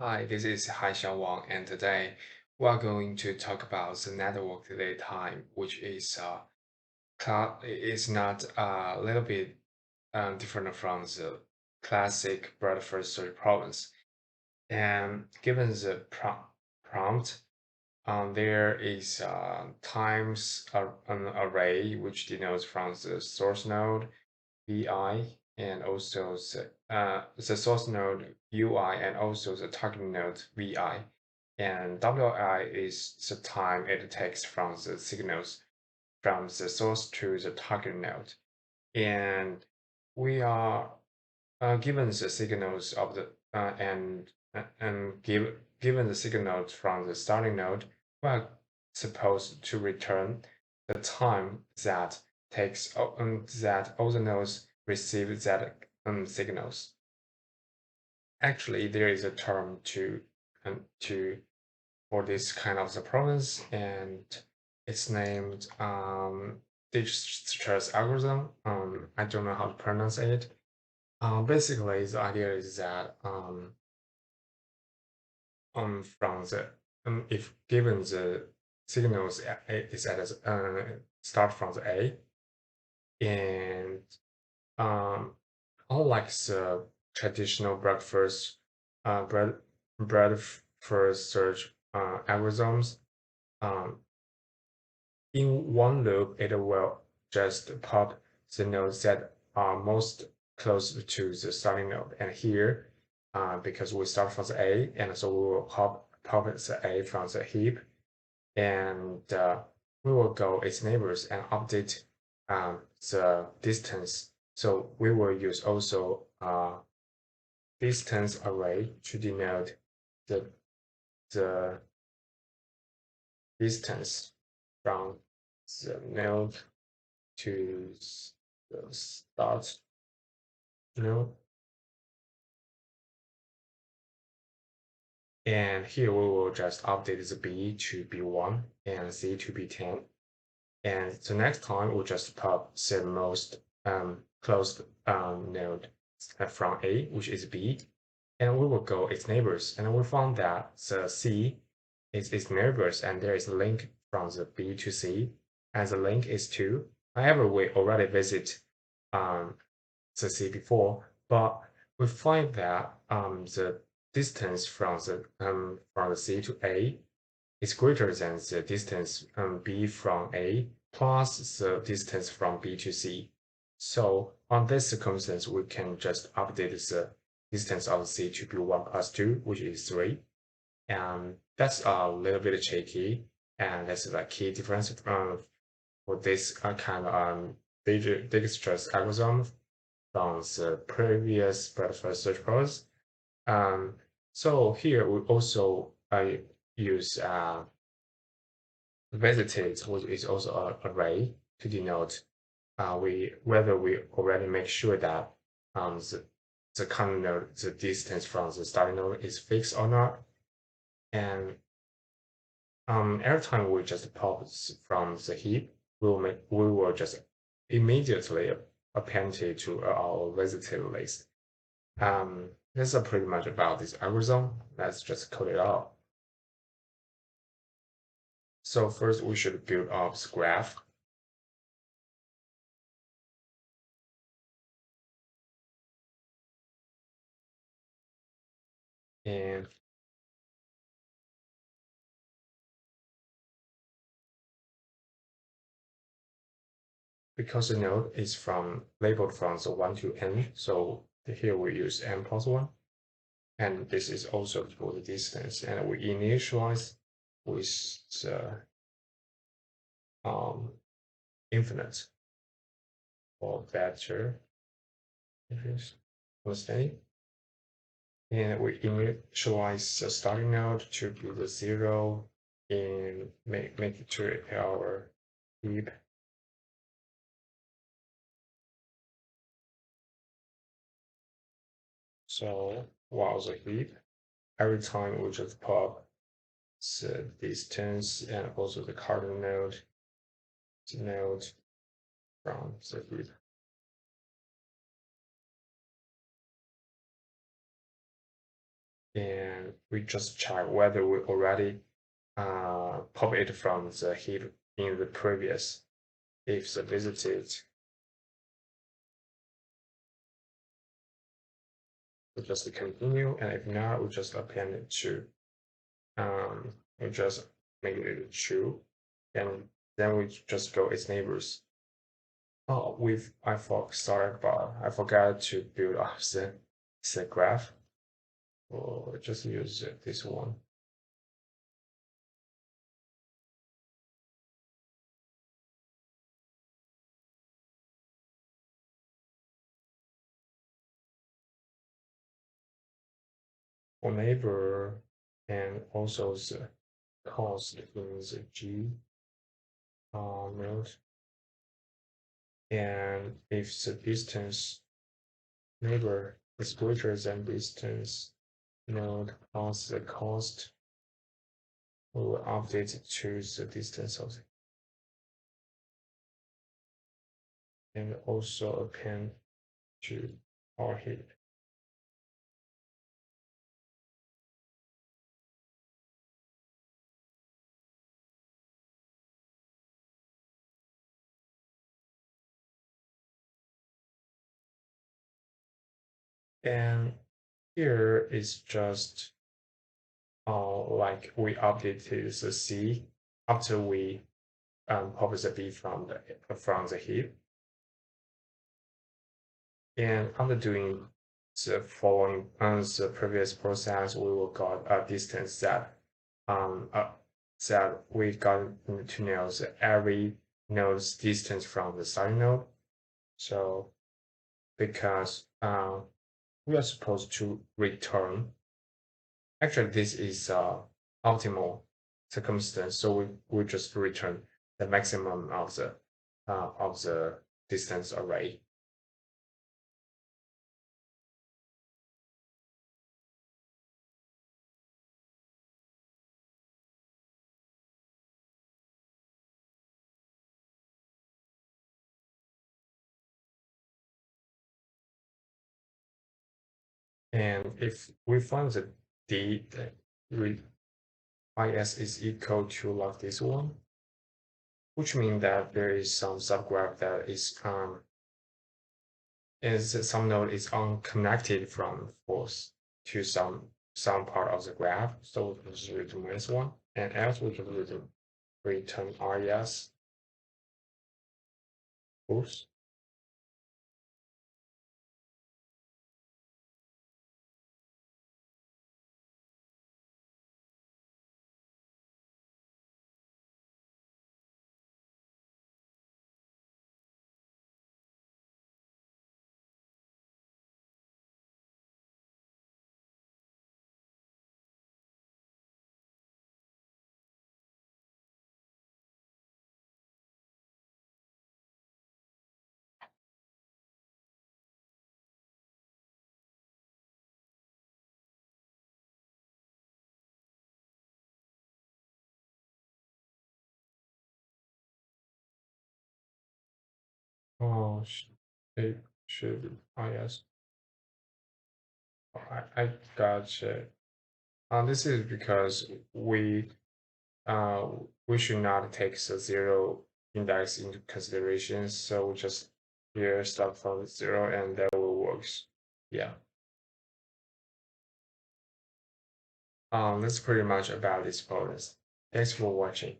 Hi, this is Haishan Wang, and today we are going to talk about the network delay time, which is not a little bit different from the classic breadth first search problems. And given the prompt, there is times an array which denotes from the source node vi and also the source node ui and also the target node vi. And wi is the time it takes from the signals from the source to the target node. And we are given the signals of the given the signals from the starting node, we are supposed to return the time that that all the nodes receive that signals. Actually, there is a term to for this kind of the problems, and it's named Dijkstra's algorithm. I don't know how to pronounce it. Basically, the idea is that from the if given the signals is at start from the A, and um, unlike the traditional bread bread first search algorithms, um, in one loop it will just pop the nodes that are most close to the starting node. And here, because we start from the A, and so we will pop the A from the heap, and we will go its neighbors and update the distance. So we will use also distance array to denote the the distance from the node to the start node. And here we will just update the B to B1 and C to B10. And the next time we'll just pop the most closed node from A, which is B, and we will go its neighbors. And we found that the C is its neighbors, and there is a link from the B to C, and the link is 2. However, we already visit um, the C before, but we find that the distance from the C to A is greater than the distance B from A plus the distance from B to C. So on this circumstance, we can just update the distance of C to B1 plus 2, which is 3. And that's a little bit tricky, and that's the key difference for this kind of Dijkstra's algorithm from the previous breakfast search problems. So here we also use visited, which is also an array to denote whether we already make sure that the current node, the distance from the starting node is fixed or not. And every time we just pop from the heap, we will just immediately append it to our visited list. This is pretty much about this algorithm. Let's just code it out. So first we should build up the graph. And because the node is labeled from the 1 to n, so here we use n plus 1. And this is also for the distance. And we initialize with the infinite or better understanding. And we initialize the starting node to be the 0 and make it to our heap. So while the heap, every time we just pop the distance and also the cardinal node, the node from the heap. And we just check whether we already pop it from the heap in the previous. If the visited, we just continue, and if not, we just append it to, we just make it true, and then we just go its neighbors. Oh, sorry about, I forgot to build up the graph. Or just use this one. For neighbor, and also the cost in the G node. And if the distance neighbor is greater than distance node plus the cost, we will update it to the distance of the, and also append to our heap. And here is just like we updated the C after we pop the B from the heap. And after doing the following the previous process, we will got a distance that that we got to know every node's distance from the starting node. So because we are supposed to return. Actually, this is optimal circumstance, so we just return the maximum of the distance array. And if we find the D, IS is equal to like this one, which means that there is some subgraph that is some node is unconnected from force to some part of the graph. So we just return -1, and else we can return RES. Oops. Oh, it should be IS. I gotcha. This is because we should not take the zero index into consideration, so we just here start from 0 and that will works. Yeah. That's pretty much about this bonus. Thanks for watching.